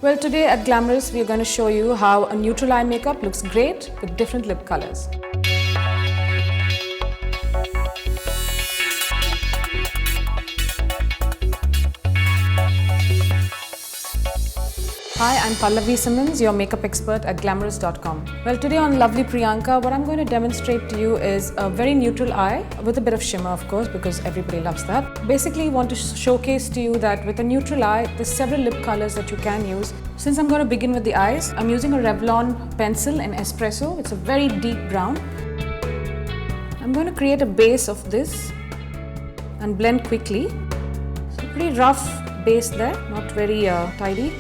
Well, today at Glamrs, we are going to show you how a neutral eye makeup looks great with different lip colors. Hi, I'm Pallavi Symons, your makeup expert at Glamrs.com. Well, today on Lovely Priyanka, what I'm going to demonstrate to you is a very neutral eye with a bit of shimmer, of course, because everybody loves that. Basically, I want to showcase to you that with a neutral eye, there's several lip colors that you can use. Since I'm going to begin with the eyes, I'm using a Revlon pencil in Expresso. It's a very deep brown. I'm going to create a base of this and blend quickly. So pretty rough base there, not very tidy.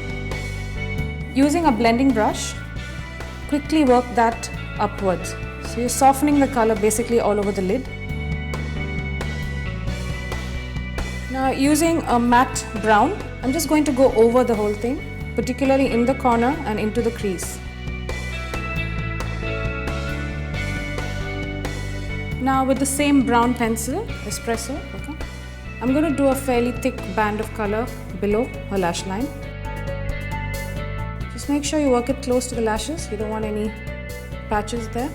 Using a blending brush, quickly work that upwards. So you're softening the color basically all over the lid. Now using a matte brown, I'm just going to go over the whole thing, particularly in the corner and into the crease. Now with the same brown pencil, Expresso, okay, I'm going to do a fairly thick band of color below her lash line. Just make sure you work it close to the lashes. You don't want any patches there.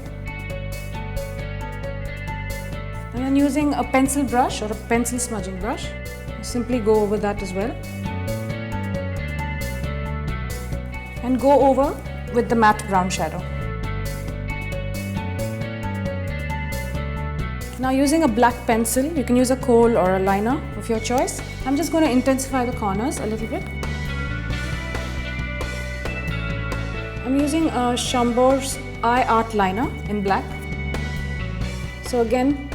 And then using a pencil brush or a pencil smudging brush, simply go over that as well. And go over with the matte brown shadow. Now using a black pencil, you can use a kohl or a liner of your choice. I'm just going to intensify the corners a little bit. I'm using a Chambor's Eye Art Liner in black. So again,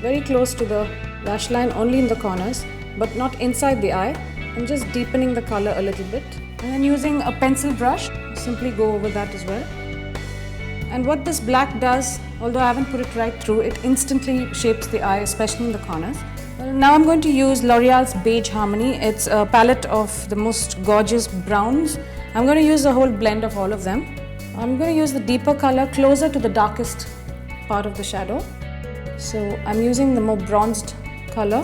very close to the lash line, only in the corners, but not inside the eye. I'm just deepening the color a little bit. And then using a pencil brush, simply go over that as well. And what this black does, although I haven't put it right through, it instantly shapes the eye, especially in the corners. Well, now I'm going to use L'Oreal's Beige Harmony. It's a palette of the most gorgeous browns. I'm going to use a whole blend of all of them. I'm going to use the deeper color closer to the darkest part of the shadow. So I'm using the more bronzed color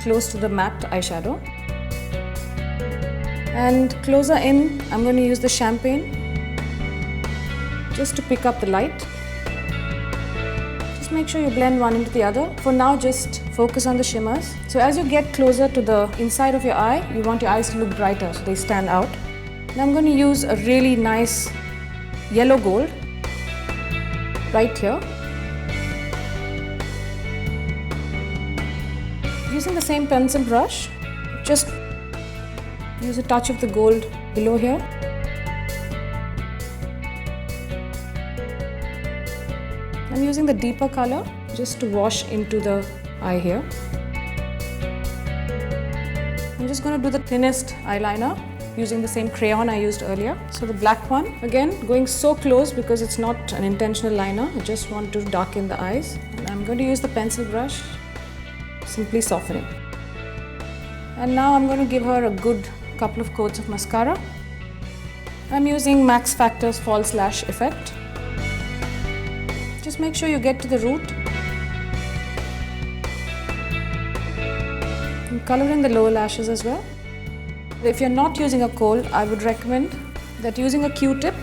close to the matte eyeshadow. And closer in, I'm going to use the champagne just to pick up the light. Just make sure you blend one into the other. For now, just focus on the shimmers. So as you get closer to the inside of your eye, you want your eyes to look brighter so they stand out. Now I'm going to use a really nice yellow gold right here. Using the same pencil brush, just use a touch of the gold below here. I'm using the deeper color just to wash into the eye here. I'm just going to do the thinnest eyeliner using the same crayon I used earlier. So the black one, again, going so close because it's not an intentional liner. I just want to darken the eyes. And I'm going to use the pencil brush, simply softening. And now I'm going to give her a good couple of coats of mascara. I'm using Maxfactor's False Lash Effect. Just make sure you get to the root. And color in the lower lashes as well. If you're not using a kohl, I would recommend that using a Q-tip,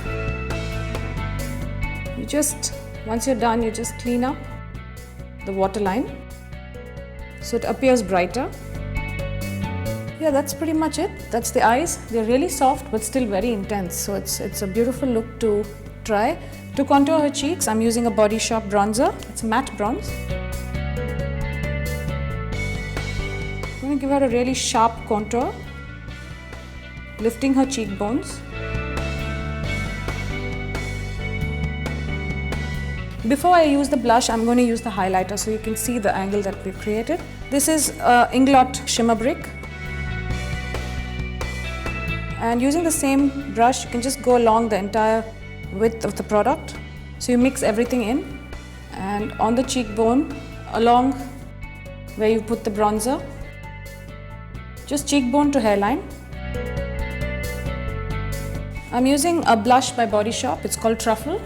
you just, once you're done, you just clean up the waterline so it appears brighter. Yeah, that's pretty much it. That's the eyes. They're really soft but still very intense. So it's a beautiful look to try. To contour her cheeks, I'm using a Body Shop bronzer. It's a matte bronze. I'm going to give her a really sharp contour, lifting her cheekbones. Before I use the blush, I'm going to use the highlighter so you can see the angle that we've created. This is Inglot Shimmer Brick. And using the same brush, you can just go along the entire width of the product. So you mix everything in, and on the cheekbone, along where you put the bronzer, just cheekbone to hairline. I'm using a blush by Body Shop. It's called Truffle.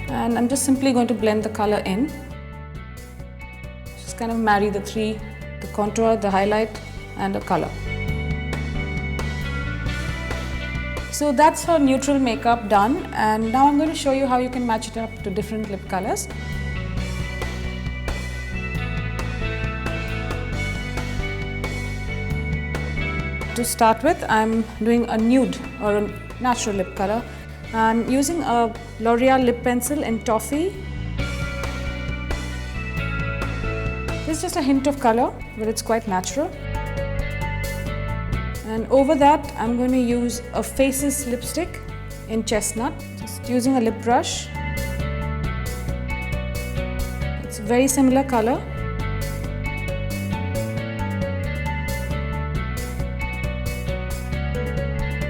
And I'm just simply going to blend the color in. Just kind of marry the contour, the highlight and the color. So that's her neutral makeup done, and now I'm going to show you how you can match it up to different lip colors. To start with, I'm doing a nude or a natural lip color. I'm using a L'Oreal lip pencil in Toffee. There's just a hint of color, but it's quite natural. And over that, I'm going to use a Faces lipstick in Chestnut. Just using a lip brush. It's a very similar color.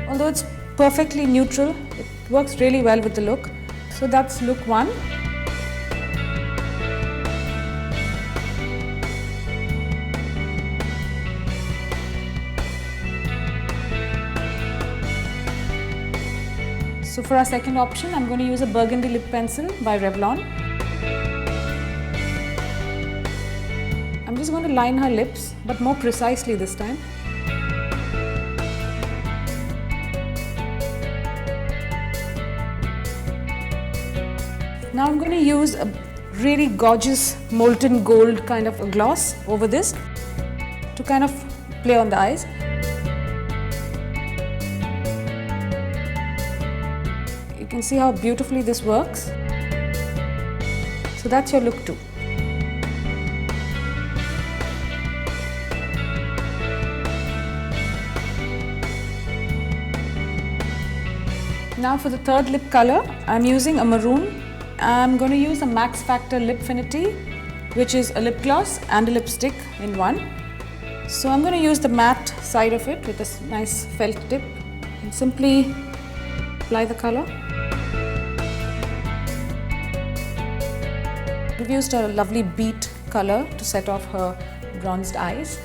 Although it's perfectly neutral, it works really well with the look. So that's look 1. So for our second option, I'm going to use a Burgundy lip pencil by Revlon. I'm just going to line her lips, but more precisely this time. Now I'm going to use a really gorgeous molten gold kind of a gloss over this to kind of play on the eyes. You can see how beautifully this works. So that's your look 2. Now for the third lip color, I'm using a maroon. I'm going to use a Maxfactor Lipfinity, which is a lip gloss and a lipstick in one. So I'm going to use the matte side of it with this nice felt tip and simply apply the color. We've used a lovely beet color to set off her bronzed eyes.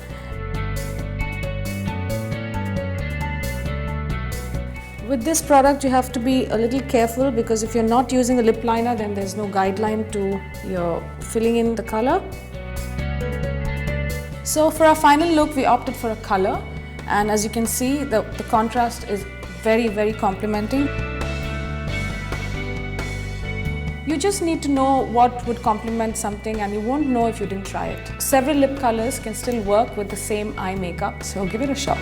With this product, you have to be a little careful because if you're not using a lip liner, then there's no guideline to your filling in the color. So for our final look, we opted for a color, and as you can see, the contrast is very, very complimenting. You just need to know what would complement something, and you won't know if you didn't try it. Several lip colors can still work with the same eye makeup, so give it a shot.